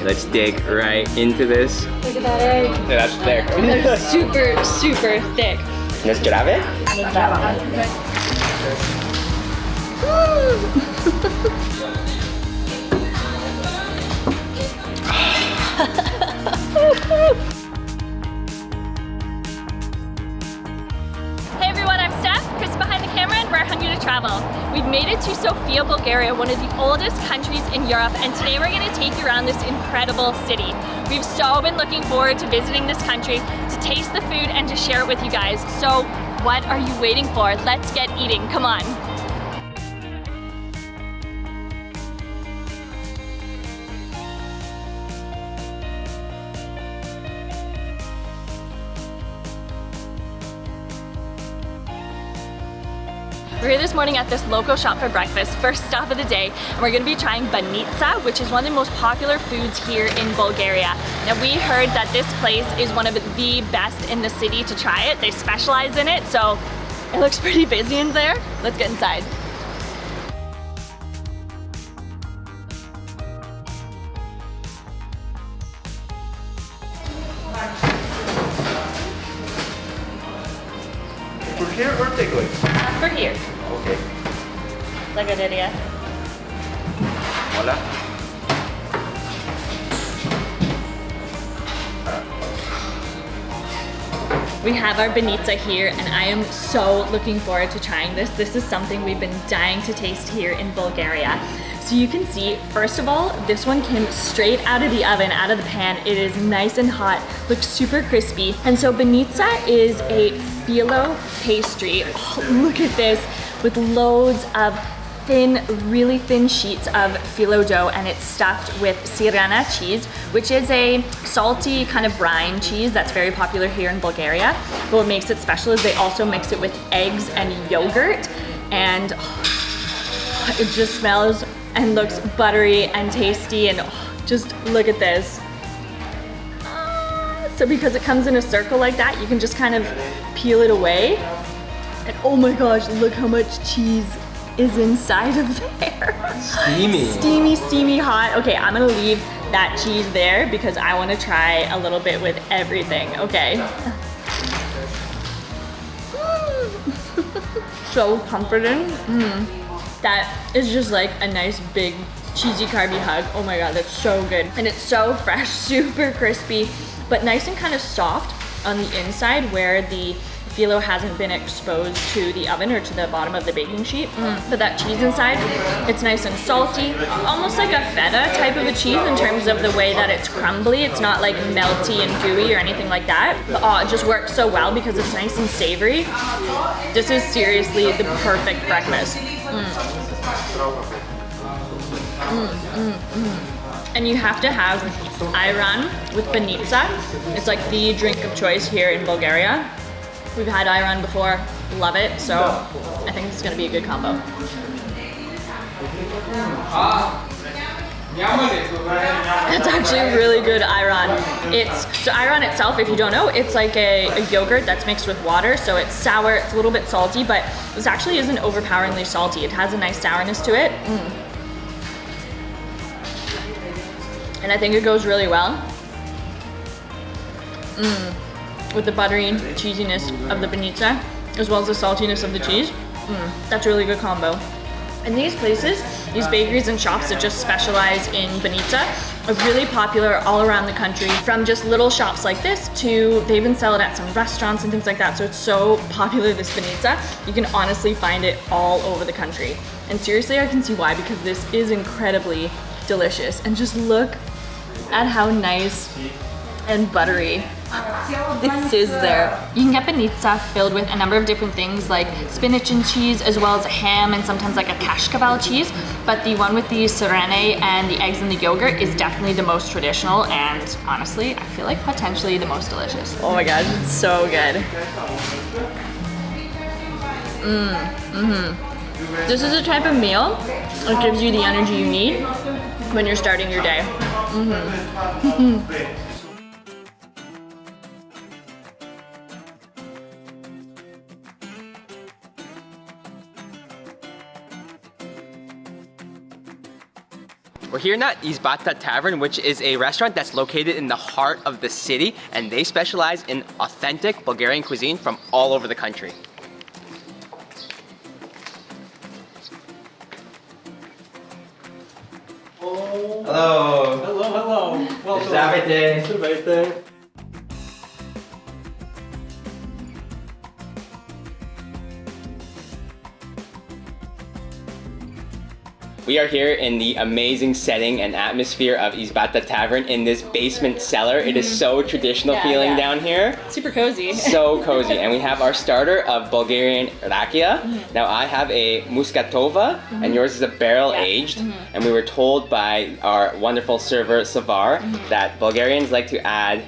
let's dig right into this. Look at that egg. Yeah, that's thick. They're super, super thick. ¿Es grave? Hey everyone, I'm Steph, Chris behind the camera, and we're Hungry to Travel. We've made it to Sofia, Bulgaria, one of the oldest countries in Europe, and today we're going to take you around this incredible city. We've so been looking forward to visiting this country, to taste the food, and to share it with you guys. So what are you waiting for? Let's get eating, come on. We're here this morning at this local shop for breakfast, first stop of the day, and we're gonna be trying banitsa, which is one of the most popular foods here in Bulgaria. Now we heard that this place is one of the best in the city to try it. They specialize in it, so it looks pretty busy in there. Let's get inside. For here or takeaway? For here. Okay. Благодаря. Hola. We have our banitsa here, and I am so looking forward to trying this. This is something we've been dying to taste here in Bulgaria. So you can see, first of all, this one came straight out of the oven, out of the pan. It is nice and hot, looks super crispy. And so banitsa is a phyllo pastry. Oh, look at this, with loads of thin, really thin sheets of phyllo dough, and it's stuffed with sirena cheese, which is a salty kind of brine cheese that's very popular here in Bulgaria. But what makes it special is they also mix it with eggs and yogurt, and oh, it just smells and looks buttery and tasty, and oh, just look at this. So because it comes in a circle like that, you can just kind of peel it away. And oh my gosh, look how much cheese is inside of there. Steamy. Steamy, steamy hot. Okay, I'm gonna leave that cheese there because I wanna try a little bit with everything, okay? So comforting. That is just like a nice big cheesy carby hug. Oh my god, that's so good. And it's so fresh, super crispy, but nice and kind of soft on the inside where the phyllo hasn't been exposed to the oven or to the bottom of the baking sheet. But that cheese inside, it's nice and salty, almost like a feta type of a cheese in terms of the way that it's crumbly. It's not like melty and gooey or anything like that. But it just works so well because it's nice and savory. This is seriously the perfect breakfast. And you have to have ayran with banitsa. It's like the drink of choice here in Bulgaria. We've had ayran before, love it, so I think this is gonna be a good combo. It's actually really good ayran. So ayran itself, if you don't know, it's like a yogurt that's mixed with water, so it's sour, it's a little bit salty, but this actually isn't overpoweringly salty. It has a nice sourness to it. And I think it goes really well with the buttery cheesiness of the banitsa, as well as the saltiness of the cheese. That's a really good combo. And these places, these bakeries and shops that just specialize in banitsa are really popular all around the country, from just little shops like this to they even sell it at some restaurants and things like that. So it's so popular, this banitsa. You can honestly find it all over the country. And seriously, I can see why, because this is incredibly delicious. And just look at how nice and buttery this is there. You can get banitsa filled with a number of different things like spinach and cheese, as well as ham and sometimes like a kashkaval cheese. But the one with the sirene and the eggs and the yogurt is definitely the most traditional, and honestly, I feel like potentially the most delicious. Oh my gosh, it's so good. This is a type of meal that gives you the energy you need when you're starting your day. We're here at Izbata Tavern, which is a restaurant that's located in the heart of the city, and they specialize in authentic Bulgarian cuisine from all over the country. Hello. Hello. Welcome. Здравейте. Здравейте. We are here in the amazing setting and atmosphere of Izbata Tavern in this basement cellar. It is so traditional feeling down here. Super cozy. So cozy. And we have our starter of Bulgarian rakia. Now I have a muskatova and yours is a barrel aged. And we were told by our wonderful server Savar that Bulgarians like to add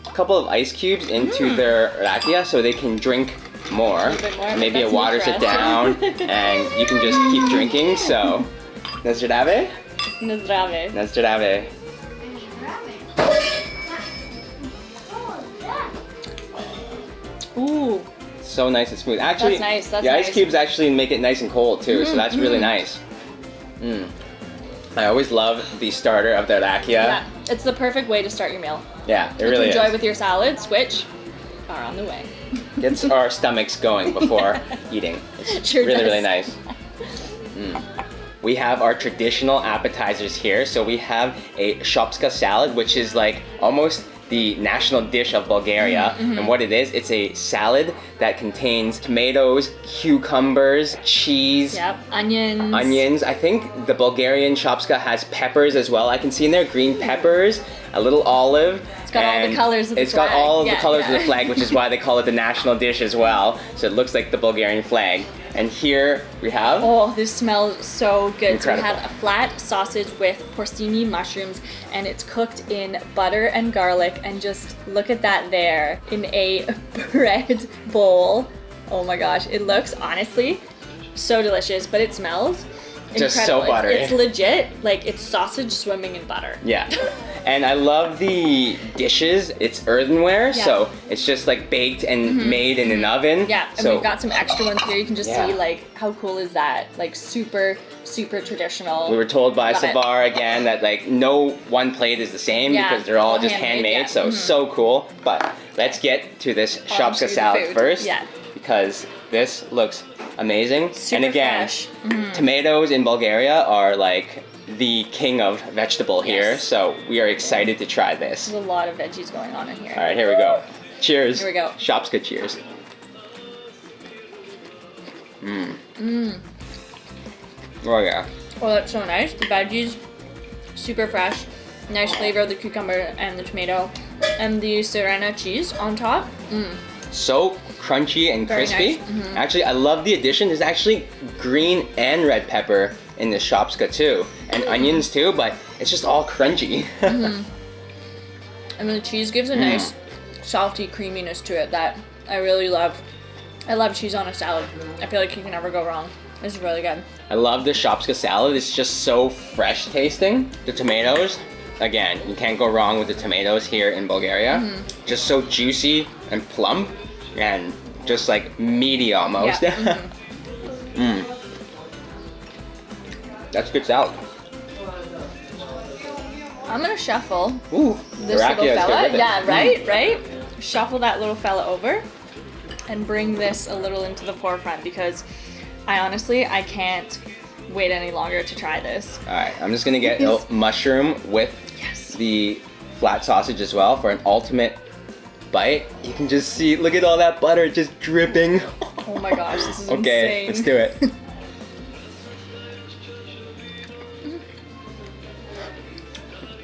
a couple of ice cubes into their rakia so they can drink more. bit more. Maybe it That's waters it interesting. down and you can just keep drinking. So, Nazdrave? Nazdrave. Nazdrave. Ooh. So nice and smooth. Actually, That's nice, that's the ice nice. cubes actually make it nice and cold too, so that's really nice. I always love the starter of the rakia. Yeah, it's the perfect way to start your meal. Yeah, it To really enjoy is. with your salads, which are on the way. Gets our stomachs going before eating. It's Sure really, does. really nice. We have our traditional appetizers here. So we have a shopska salad, which is like almost the national dish of Bulgaria. And what it is, it's a salad that contains tomatoes, cucumbers, cheese, Yep, onions. onions. I think the Bulgarian shopska has peppers as well. I can see in there green peppers, a little olive. It's got all the colors of the It's got flag. all of the Yeah, colors yeah. of the flag, which is why they call it the national dish as well. So it looks like the Bulgarian flag. And here we have Oh, this smells so good. So we Incredible. have a flat sausage with porcini mushrooms, and it's cooked in butter and garlic. And just look at that there in a bread bowl. Oh my gosh, it looks honestly so delicious, but it smells Just so incredible. buttery. It's legit, like it's sausage swimming in butter. yeah. And I love the dishes. It's earthenware, Yeah. so it's just like baked and made in an oven. Yeah, and so we've got some extra ones here. You can just Yeah. see like how cool is that? Like super, super traditional. we were told by Love it. Savar again that like no one plate is the same Yeah, because they're all all just handmade, handmade. yeah. So cool. But let's get to this On shopska to the salad food. first. Yeah. Because this looks amazing. Super and again, fresh. tomatoes in Bulgaria are like the king of vegetable here. Yes. So we are excited to try this. There's a lot of veggies going on in here. All right, here we go. Cheers. Here we go. Shopska cheers. Oh yeah. Oh, that's so nice. The veggies, super fresh. Nice flavor of the cucumber and the tomato. And the Sirena cheese on top. So crunchy and Very crispy. nice. Actually, I love the addition. There's actually green and red pepper in the shopska too, and onions too, but it's just all crunchy. And the cheese gives a nice salty creaminess to it that I really love. I love cheese on a salad. I feel like you can never go wrong. It's really good. I love the shopska salad. It's just so fresh tasting. The tomatoes, again, you can't go wrong with the tomatoes here in Bulgaria. Just so juicy and plump and just like meaty almost. Yeah. That's good salad. I'm gonna shuffle Ooh, this rakia little is good fella. with it. Yeah, right? Shuffle that little fella over and bring this a little into the forefront because I can't wait any longer to try this. All right, I'm just gonna get a mushroom with the flat sausage as well for an ultimate bite. You can just see, look at all that butter just dripping. Oh my gosh, this is Okay, insane. let's do it.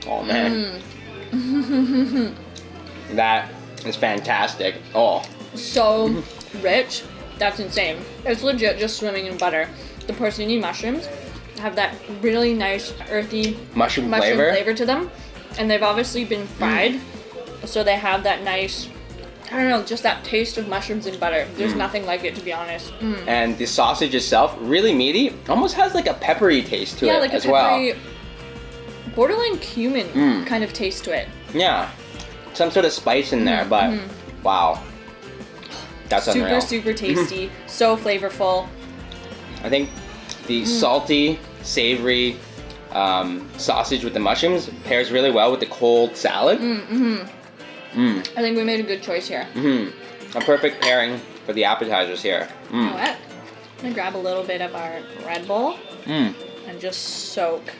Oh man. That is fantastic. Oh, So rich. That's insane. It's legit just swimming in butter. The porcini mushrooms have that really nice earthy mushroom mushroom flavor. flavor to them. And they've obviously been fried. So they have that nice, I don't know, just that taste of mushrooms in butter. There's nothing like it, to be honest. And the sausage itself, really meaty. Almost has like a peppery taste to Yeah, it like a as well. peppery, borderline cumin kind of taste to it. Yeah, some sort of spice in there, but wow, that's Super, unreal. super tasty. So flavorful. I think the salty, savory sausage with the mushrooms pairs really well with the cold salad. I think we made a good choice here. A perfect pairing for the appetizers here. You know what? I'm gonna grab a little bit of our Red Bull and just soak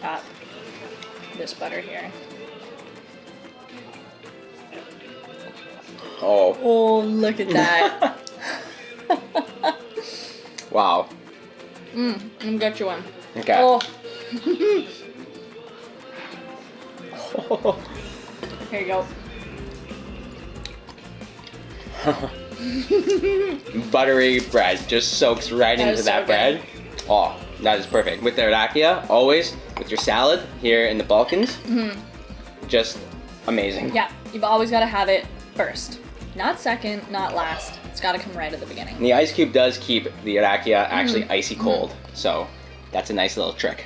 up this butter here. Oh, look at that. Wow. I'm gonna get you one. Okay. Oh. Here you go. Buttery bread just soaks right into is that so bread. Oh, that is perfect. With the rakia, always with your salad here in the Balkans, just amazing. Yeah, you've always got to have it first. Not second, not last. It's got to come right at the beginning. And the ice cube does keep the rakia actually icy cold, so that's a nice little trick.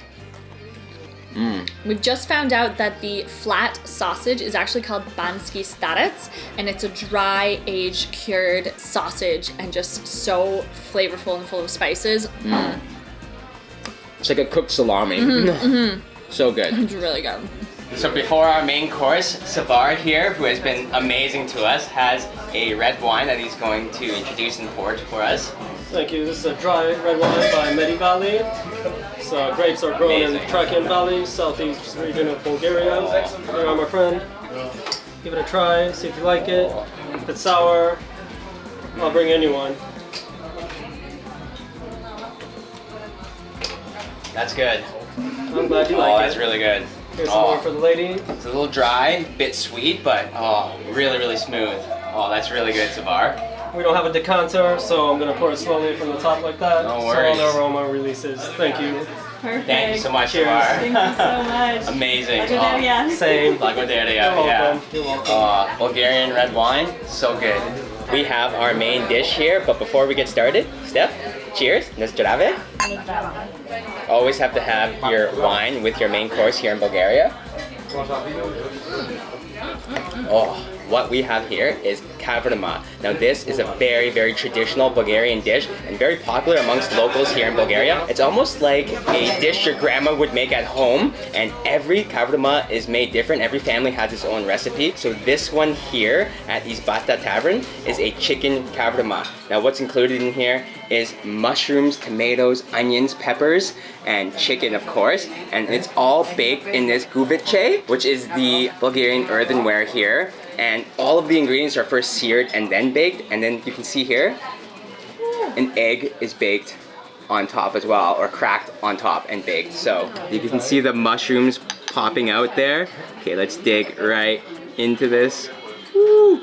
We've just found out that the flat sausage is actually called Banski Starec, and it's a dry aged cured sausage and just so flavorful and full of spices. It's like a cooked salami. So good. It's really good. So before our main course, Savard here, who has been amazing to us, has a red wine that he's going to introduce and pour for us. Thank you. This is a dry red wine by Medi Valley. So grapes are grown in Trakian Valley, southeast region of Bulgaria. Here are my friend. Give it a try, see if you like it. If it's sour, I'll bring anyone. That's good. I'm glad you like it. Oh, that's really good. Here's some more for the lady. It's a little dry, bit sweet, but really, really smooth. Oh, that's really good, Savar. We don't have a decanter, so I'm going to pour it slowly from the top like that. No So worries. all the aroma releases. Thank you. Perfect. Thank you so much, Cheers. Savar. Thank you so much. Amazing. Blagodaria. Same. Blagodaria, You're yeah. welcome. You're welcome. Bulgarian red wine, so good. We have our main dish here, but before we get started, Steph, cheers. Nezdrave. Always have to have your wine with your main course here in Bulgaria. Oh, what we have here is kavrama. Now this is a very, very traditional Bulgarian dish and very popular amongst locals here in Bulgaria. It's almost like a dish your grandma would make at home, and every kavrama is made different. Every family has its own recipe. So this one here at Izbata Tavern is a chicken kavrama. Now what's included in here is mushrooms, tomatoes, onions, peppers, and chicken, of course. And it's all baked in this guvice, which is the Bulgarian earthenware here. And all of the ingredients are first seared and then baked. And then you can see here, an egg is baked on top as well, or cracked on top and baked. So you can see the mushrooms popping out there. Okay, let's dig right into this. Woo.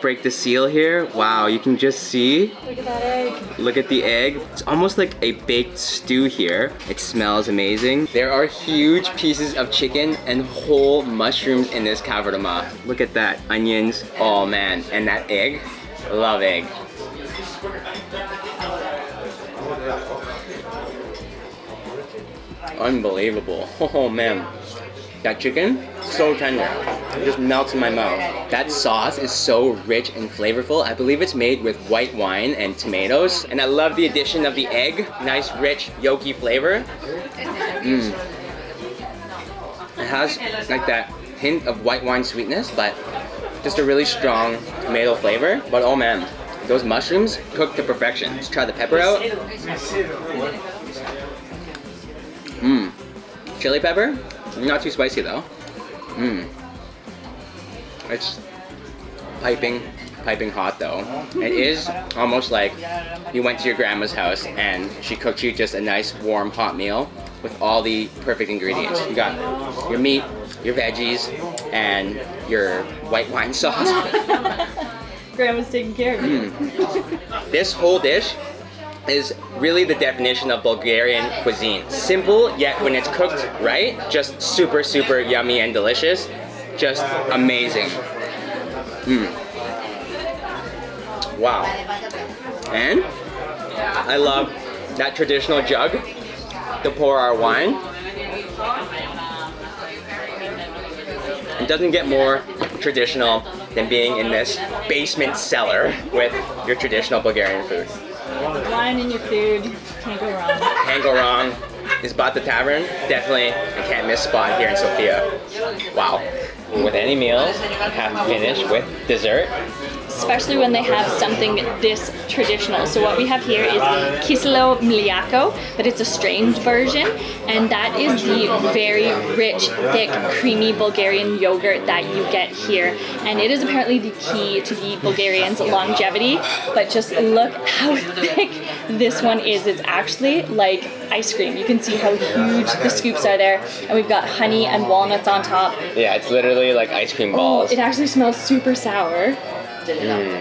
Break the seal here. Wow, you can just see. Look at that egg. Look at the egg. It's almost like a baked stew here. It smells amazing. There are huge pieces of chicken and whole mushrooms in this kavrama. Look at that. Onions. Oh man. And that egg. Love egg. Unbelievable. Oh man. That chicken, so tender. It just melts in my mouth. That sauce is so rich and flavorful. I believe it's made with white wine and tomatoes. And I love the addition of the egg. Nice, rich, yolky flavor. It has like that hint of white wine sweetness, but just a really strong tomato flavor. But oh man, those mushrooms cooked to perfection. Let's try the pepper out. Chili pepper. Not too spicy though. It's piping hot though. It is almost like you went to your grandma's house and she cooked you just a nice warm hot meal with all the perfect ingredients. You got your meat, your veggies, and your white wine sauce. Grandma's taking care of you. This whole dish is really the definition of Bulgarian cuisine. Simple, yet when it's cooked right, just super, super yummy and delicious. Just amazing. Wow. And I love that traditional jug to pour our wine. It doesn't get more traditional than being in this basement cellar with your traditional Bulgarian food. Wine in your food, can't go wrong. Can't go wrong. is Bata Tavern. Definitely a can't miss spot here in Sofia. Wow. With any meal, you have to finish with dessert. Especially when they have something this traditional. So what we have here is Kiselo Mliako, but it's a strained version, and that is the very rich, thick, creamy Bulgarian yogurt that you get here. And it is apparently the key to the Bulgarians' longevity, but just look how thick this one is. It's actually like ice cream. You can see how huge the scoops are there, and we've got honey and walnuts on top. Yeah, it's literally like ice cream balls. It actually smells super sour.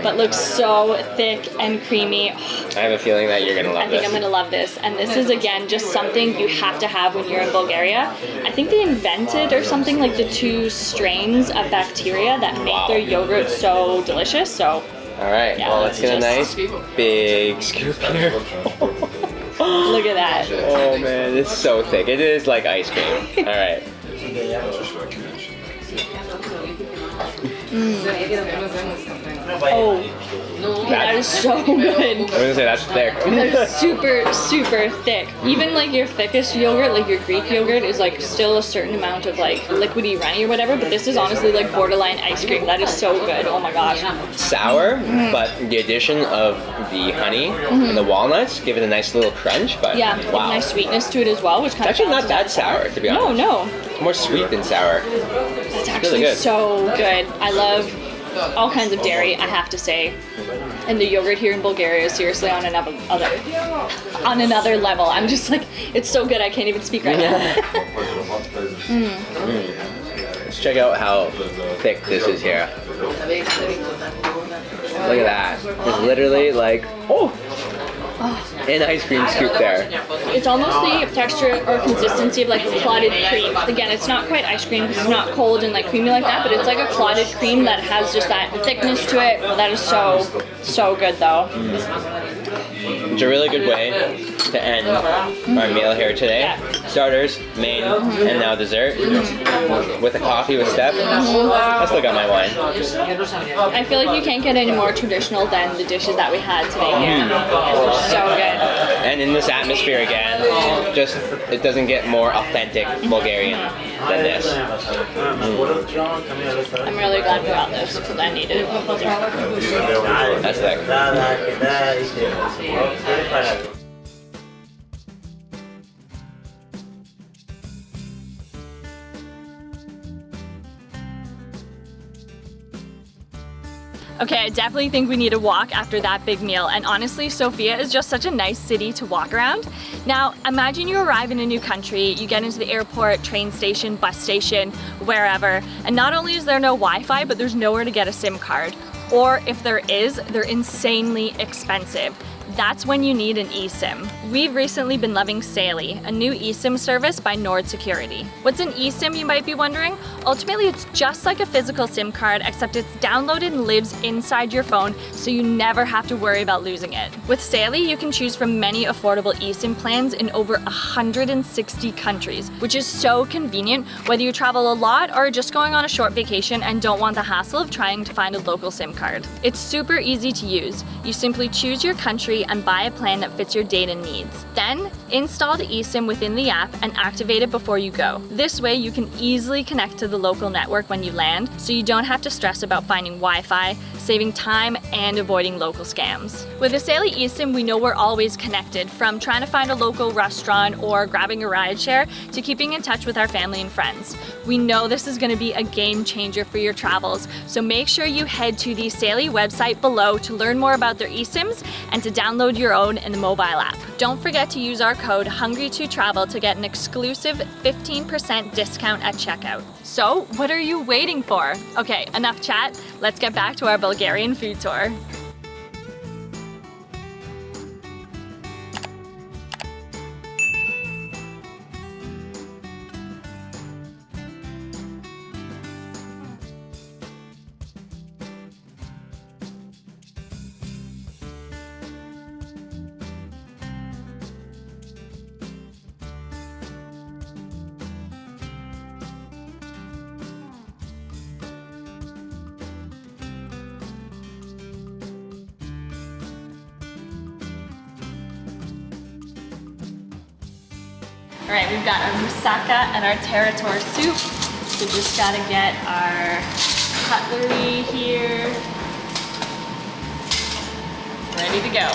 But looks so thick and creamy. I have a feeling that you're gonna love this. I think I'm gonna love this. And this is again just something you have to have when you're in Bulgaria. I think they invented or something like the 2 strains of bacteria that make their yogurt so delicious. So alright, yeah, well let's get a nice big scoop here. Look at that. Oh man, it's so thick. It is like ice cream. Alright. Oh, that is so good. I'm gonna say that's thick. That is super, super thick. Even like your thickest yogurt, like your Greek yogurt, is like still a certain amount of like liquidy runny or whatever, but this is honestly like borderline ice cream. That is so good. Oh my gosh. Sour, but the addition of the honey and the walnuts give it a nice little crunch, but Yeah, wow. a nice sweetness to it as well, which kind It's of actually not that sour, to be honest. No. It's more sweet than sour. It's actually good. so good. I love all kinds of dairy, I have to say. And the yogurt here in Bulgaria is seriously on another level. I'm just like, it's so good I can't even speak right now. Let's check out how thick this is here. Look at that. It's literally like, an ice cream scoop there. It's almost the texture or consistency of like clotted cream. Again, it's not quite ice cream because it's not cold and like creamy like that, but it's like a clotted cream that has just that thickness to it. That is so, so good though. It's a really good way to end our meal here today. Starters, main, and now dessert. With a coffee with Steph. I still got my wine. I feel like you can't get any more traditional than the dishes that we had today here. It's so good. And in this atmosphere again, just it doesn't get more authentic Bulgarian than this. I'm really glad we got this because I needed it. That's thick. Okay, I definitely think we need a walk after that big meal, and honestly, Sofia is just such a nice city to walk around. Now, imagine you arrive in a new country, you get into the airport, train station, bus station, wherever, and not only is there no Wi-Fi, but there's nowhere to get a SIM card. Or if there is, they're insanely expensive. That's when you need an eSIM. We've recently been loving Saily, a new eSIM service by Nord Security. What's an eSIM, you might be wondering? Ultimately, it's just like a physical SIM card, except it's downloaded and lives inside your phone, so you never have to worry about losing it. With Saily, you can choose from many affordable eSIM plans in over 160 countries, which is so convenient whether you travel a lot or are just going on a short vacation and don't want the hassle of trying to find a local SIM card. It's super easy to use. You simply choose your country and buy a plan that fits your data needs. Then, install the eSIM within the app and activate it before you go. This way, you can easily connect to the local network when you land, so you don't have to stress about finding Wi-Fi, saving time, and avoiding local scams. With a Saily eSIM, we know we're always connected, from trying to find a local restaurant or grabbing a rideshare to keeping in touch with our family and friends. We know this is going to be a game changer for your travels, so make sure you head to the Saily website below to learn more about their eSIMs and to download your own in the mobile app. Don't forget to use our code HUNGRY2TRAVEL to get an exclusive 15% discount at checkout. So, what are you waiting for? Okay, enough chat. Let's get back to our Bulgarian food tour. All right, we've got our moussaka and our terator soup. So just gotta get our cutlery here. Ready to go.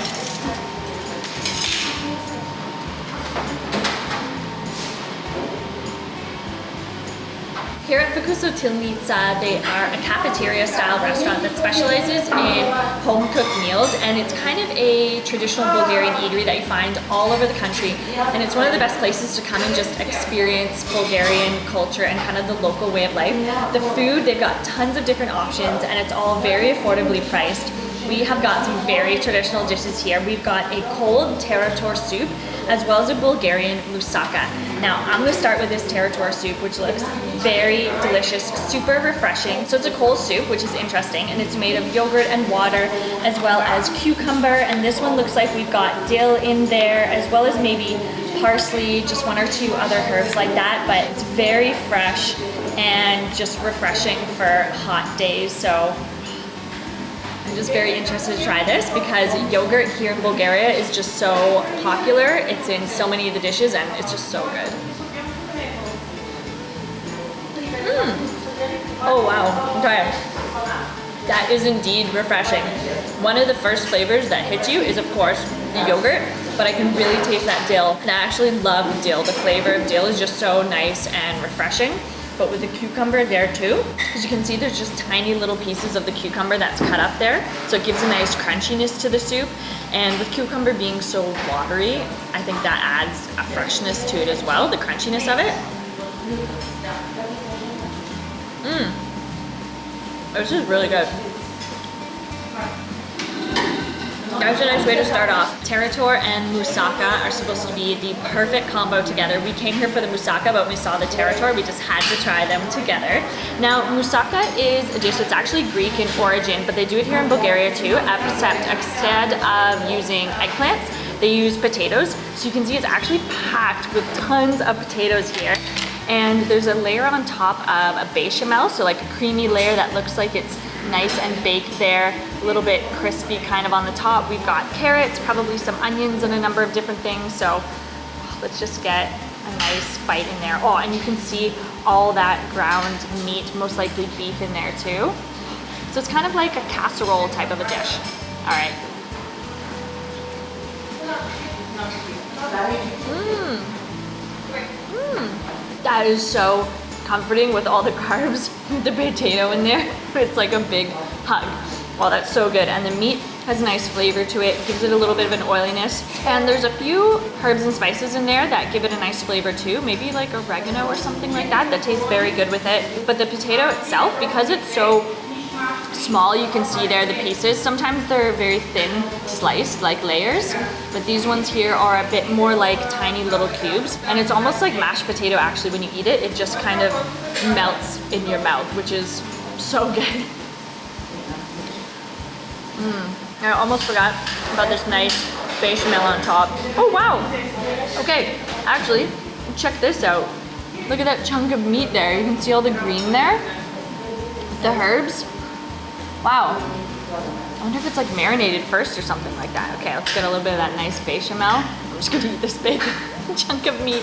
Here at Vkusotilnica, they are a cafeteria-style restaurant that specializes in home-cooked meals, and it's kind of a traditional Bulgarian eatery that you find all over the country, and it's one of the best places to come and just experience Bulgarian culture and kind of the local way of life. The food, they've got tons of different options, and it's all very affordably priced. We have got some very traditional dishes here. We've got a cold terator soup, as well as a Bulgarian moussaka. Now, I'm gonna start with this terator soup, which looks very delicious, super refreshing. So it's a cold soup, which is interesting, and it's made of yogurt and water, as well as cucumber, and this one looks like we've got dill in there, as well as maybe parsley, just one or two other herbs like that, but it's very fresh and just refreshing for hot days. So I'm just very interested to try this because yogurt here in Bulgaria is just so popular. It's in so many of the dishes and it's just so good. Oh wow, okay. That is indeed refreshing. One of the first flavors that hits you is of course the yogurt, but I can really taste that dill. And I actually love dill. The flavor of dill is just so nice and refreshing. But with the cucumber there too, as you can see, there's just tiny little pieces of the cucumber that's cut up there. So it gives a nice crunchiness to the soup. And with cucumber being so watery, I think that adds a freshness to it as well, the crunchiness of it. This is really good. That's a nice way to start off. Terator and moussaka are supposed to be the perfect combo together. We came here for the moussaka, but when we saw the terator, we just had to try them together. Now, moussaka is a dish that's actually Greek in origin, but they do it here in Bulgaria too, except instead of using eggplants, they use potatoes. So you can see it's actually packed with tons of potatoes here. And there's a layer on top of a bechamel, so like a creamy layer that looks like it's nice and baked there, a little bit crispy kind of on the top. We've got carrots, probably some onions and a number of different things. So let's just get a nice bite in there. Oh, and you can see all that ground meat, most likely beef in there too. So it's kind of like a casserole type of a dish. All right. That is so comforting with all the carbs, the potato in there. It's like a big hug. Wow, that's so good. And the meat has a nice flavor to it, gives it a little bit of an oiliness. And there's a few herbs and spices in there that give it a nice flavor too. Maybe like oregano or something like that. That tastes very good with it. But the potato itself, because it's so small, you can see there the pieces. Sometimes they're very thin sliced, like layers, but these ones here are a bit more like tiny little cubes. And it's almost like mashed potato actually when you eat it. It just kind of melts in your mouth, which is so good. I almost forgot about this nice bechamel on top. Oh wow! Okay, actually, check this out. Look at that chunk of meat there. You can see all the green there. The herbs. Wow. I wonder if it's like marinated first or something like that. Okay, let's get a little bit of that nice bechamel. I'm just gonna eat this big chunk of meat.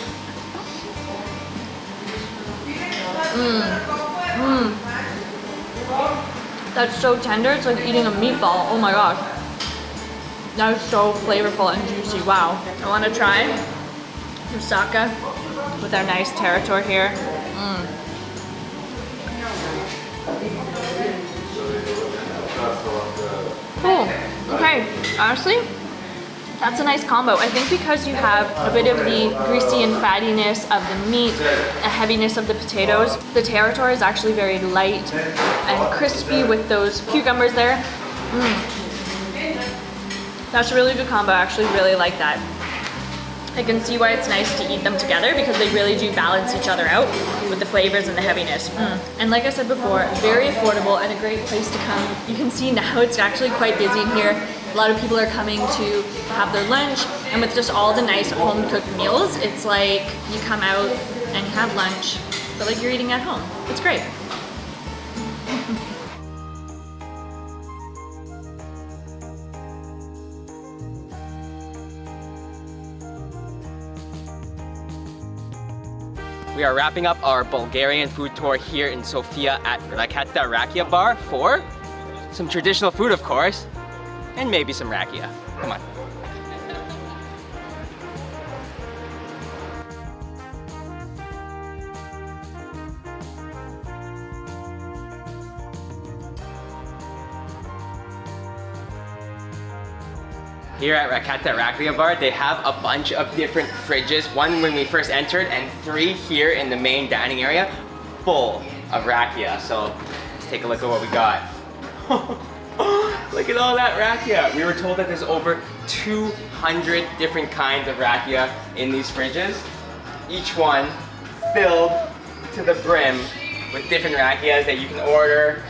That's so tender, it's like eating a meatball. Oh my gosh. That is so flavorful and juicy, wow. I wanna try moussaka with our nice terator here. Cool. Okay, honestly, that's a nice combo. I think because you have a bit of the greasy and fattiness of the meat, the heaviness of the potatoes, the terator is actually very light and crispy with those cucumbers there. That's a really good combo. I actually really like that. I can see why it's nice to eat them together because they really do balance each other out with the flavors and the heaviness. And like I said before, very affordable and a great place to come. You can see now it's actually quite busy in here. A lot of people are coming to have their lunch, and with just all the nice home-cooked meals, it's like you come out and you have lunch, but like you're eating at home. It's great. we are wrapping up our Bulgarian food tour here in Sofia at Raketa Rakia Bar for some traditional food, of course, and maybe some rakia. Come on. Here at Raketa Rakia Bar, they have a bunch of different fridges. One when we first entered, and 3 here in the main dining area, full of rakia. So let's take a look at what we got. Look at all that rakia. We were told that there's over 200 different kinds of rakia in these fridges. Each one filled to the brim with different rakias that you can order.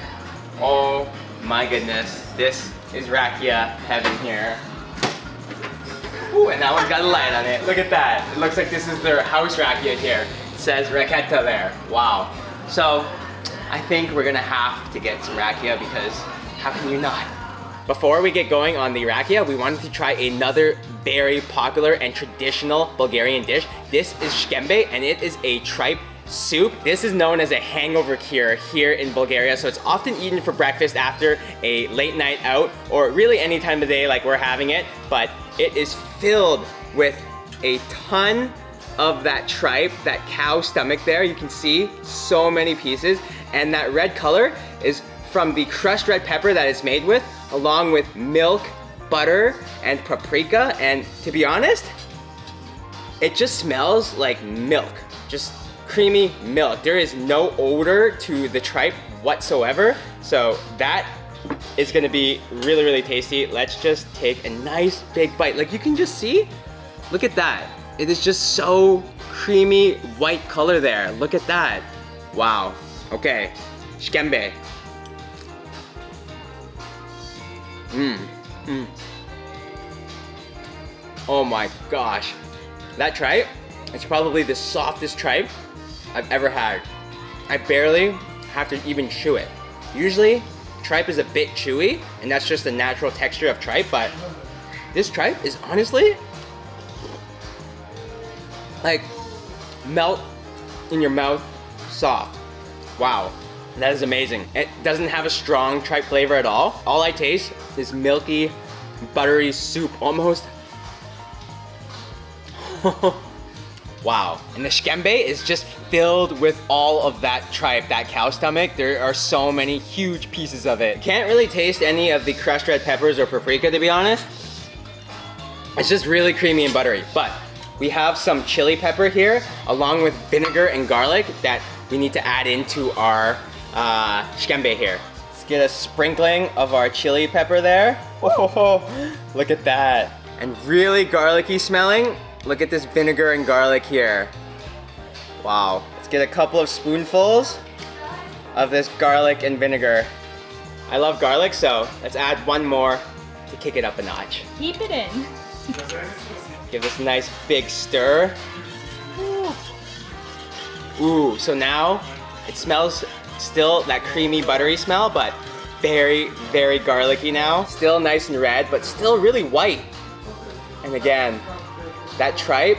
Oh my goodness, this is rakia heaven here. Ooh, and that one's got a light on it. Look at that. It looks like this is their house rakia here. It says Raketa there. Wow. So, I think we're gonna have to get some rakia because how can you not? Before we get going on the rakia, we wanted to try another very popular and traditional Bulgarian dish. This is shkembe, and it is a tripe soup. This is known as a hangover cure here in Bulgaria, so it's often eaten for breakfast after a late night out, or really any time of day like we're having it, but it is filled with a ton of that tripe, that cow stomach there. You can see so many pieces, and that red color is from the crushed red pepper that it's made with, along with milk, butter, and paprika, and to be honest, it just smells like milk. Just creamy milk. There is no odor to the tripe whatsoever, so that is gonna be really, really tasty. Let's just take a nice big bite. Like you can just see, look at that. It is just so creamy white color there. Look at that. Wow. Okay, shkembe. Oh my gosh. That tripe, it's probably the softest tripe I've ever had. I barely have to even chew it. Usually, tripe is a bit chewy, and that's just the natural texture of tripe, but this tripe is honestly like melt in your mouth soft. Wow, that is amazing. It doesn't have a strong tripe flavor at all. All I taste is milky, buttery soup almost. Wow, and the shkembe is just filled with all of that tripe, that cow stomach. There are so many huge pieces of it. Can't really taste any of the crushed red peppers or paprika, to be honest. It's just really creamy and buttery, but we have some chili pepper here, along with vinegar and garlic that we need to add into our shkembe here. Let's get a sprinkling of our chili pepper there. Oh, look at that. And really garlicky smelling. Look at this vinegar and garlic here. Wow. Let's get a couple of spoonfuls of this garlic and vinegar. I love garlic, so let's add one more to kick it up a notch. Keep it in. Give this a nice big stir. Ooh, so now it smells still that creamy buttery smell, but very, very garlicky now. Still nice and red, but still really white. And again, that tripe,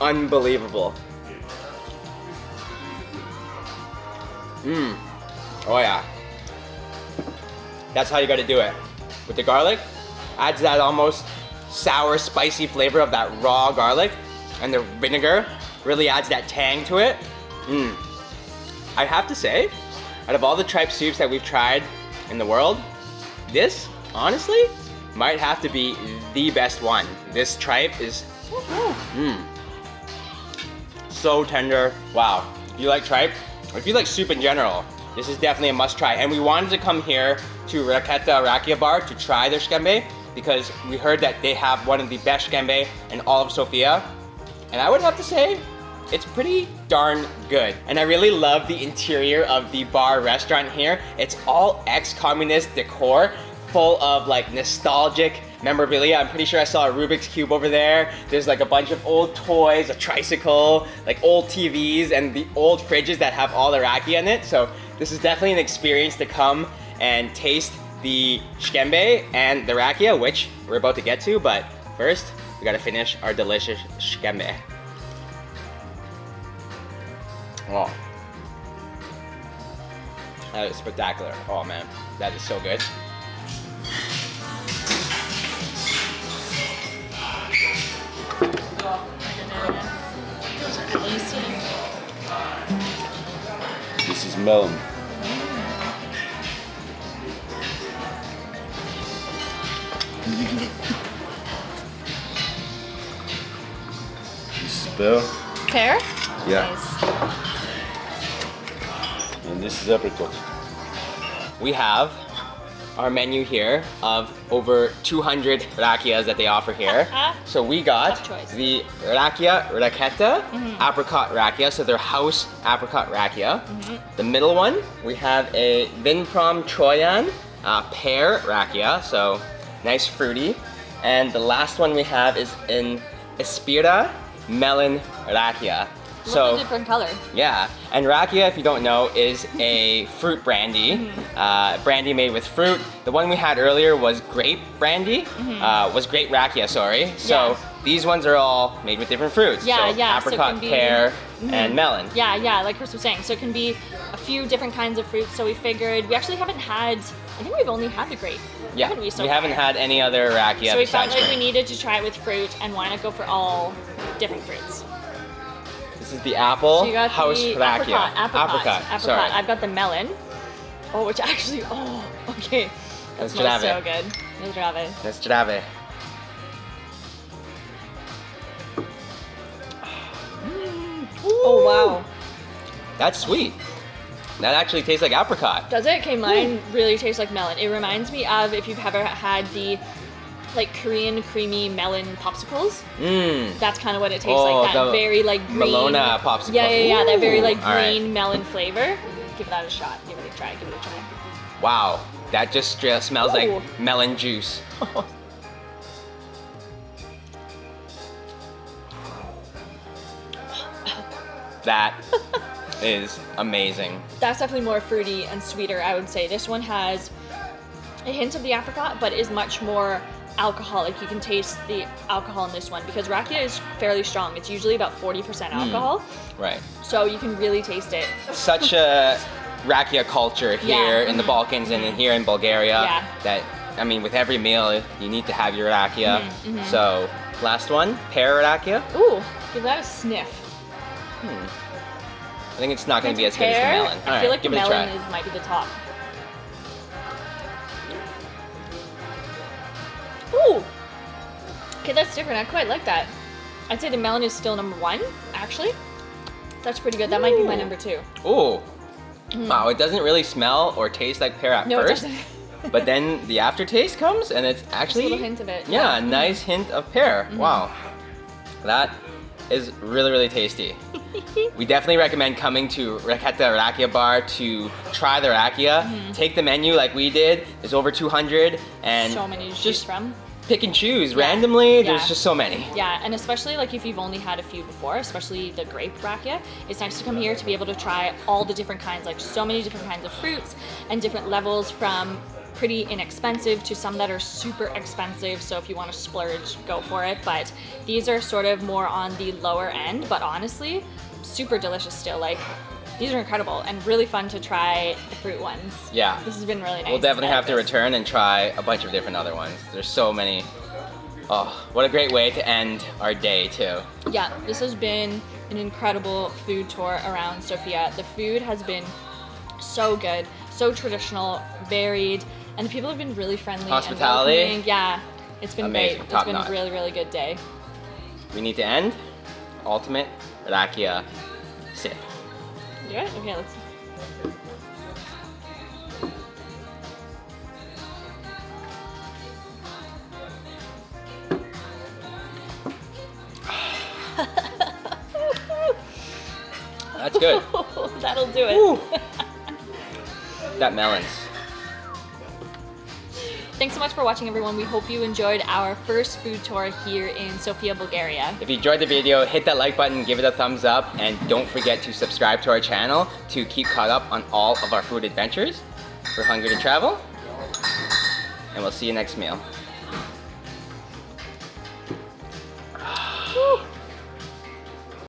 unbelievable. Oh yeah. That's how you gotta do it. With the garlic, adds that almost sour, spicy flavor of that raw garlic, and the vinegar really adds that tang to it. I have to say, out of all the tripe soups that we've tried in the world, this, honestly, might have to be the best one. This tripe is so tender. Wow. If you like tripe, or if you like soup in general, this is definitely a must try. And we wanted to come here to Raketa Rakia Bar to try their shkembe because we heard that they have one of the best shkembe in all of Sofia. And I would have to say, it's pretty darn good. And I really love the interior of the bar restaurant here. It's all ex-communist decor, full of like nostalgic memorabilia. I'm pretty sure I saw a Rubik's Cube over there. There's like a bunch of old toys, a tricycle, like old TVs, and the old fridges that have all the rakia in it. So this is definitely an experience to come and taste the shkembe and the rakia, which we're about to get to, but first, we gotta finish our delicious shkembe. Oh. That is spectacular. Oh man, that is so good. Those are icy. This is melon. This is pear. Pear? Yeah. Nice. And this is apricot. We have our menu here of over 200 rakias that they offer here. So we got Tough choice. the rakia raketa, apricot rakia, so they're house apricot rakia. The middle one, we have a Vinprom Troyan pear rakia, so nice fruity. And the last one we have is an Espira melon rakia. Look at different color. Yeah, and rakia, if you don't know, is a fruit brandy. Brandy made with fruit. The one we had earlier was grape brandy. Was grape rakia, sorry. So Yeah. these ones are all made with different fruits. Yeah, so yeah, so it apricot, can be- pear, and melon. Yeah, like Chris was saying. So it can be a few different kinds of fruits. So we figured, we actually haven't had, I think we've only had the grape. Yeah, haven't we, so we haven't far? had any other rakia So we felt besides like we grape. needed to try it with fruit, and why not go for all different fruits? This is the apple So you got house the rakia. apricot. Sorry. I've got the melon. Oh, which actually, okay. That Let's smells grab so it. good. Let's grab it. Let's grab it. Oh, wow. That's sweet. That actually tastes like apricot. Does it? Okay, mine really tastes like melon. It reminds me of if you've ever had the like Korean creamy melon popsicles. Mmm. That's kind of what it tastes Oh, like. That the very like green. Malona popsicle. Yeah. That very like Ooh. All right. green melon flavor. Give that a shot. Give it a try. Wow, that just smells Ooh. like melon juice. That is amazing. That's definitely more fruity and sweeter, I would say. This one has a hint of the apricot, but is much more alcoholic. You can taste the alcohol in this one because rakia is fairly strong. It's usually about 40% alcohol, Right. so you can really taste it. Such a rakia culture here Yeah. in the Balkans and here in Bulgaria Yeah. that, I mean, with every meal, you need to have your rakia. Mm-hmm, So, last one, pear rakia. Ooh, give that a sniff. I think it's not going to be as good as the Pear, melon. I All feel right, like give the it a melon try. might be the top. Ooh! Okay, that's different. I quite like that. I'd say the melon is still number one, actually. That's pretty good. That might be my Ooh. number two. Ooh. Wow, it doesn't really smell or taste like pear at No, it first. doesn't. But then the aftertaste comes and it's actually little hint of it. Yeah, a Yeah. nice hint of pear. Wow. That is really, really tasty. We definitely recommend coming to Raketa Rakia Bar to try the rakia. Take the menu like we did. There's over 200 and So many to choose just from. pick and choose randomly. There's Yeah. just so many. Yeah, and especially like if you've only had a few before, especially the grape rakia, it's nice to come here to be able to try all the different kinds, like so many different kinds of fruits and different levels from pretty inexpensive to some that are super expensive. So if you want to splurge, go for it. But these are sort of more on the lower end, but honestly, super delicious still. Like these are incredible and really fun to try the fruit ones. Yeah. This has been really nice. We'll definitely I have like to this. return and try a bunch of different other ones. There's so many. Oh, what a great way to end our day too. Yeah, this has been an incredible food tour around Sofia. The food has been so good, so traditional, varied, and the people have been really friendly. Hospitality? And welcoming. Yeah, it's been Amazing, great. It's top been notch. a really, really good day. We need to end. Ultimate rakia sip. Do it? Okay, let's. That's good. That'll do it. Woo. That melons. Thanks so much for watching, everyone. We hope you enjoyed our first food tour here in Sofia, Bulgaria. If you enjoyed the video, hit that like button, give it a thumbs up, and don't forget to subscribe to our channel to keep caught up on all of our food adventures. We're hungry to travel, and we'll see you next meal. Woo.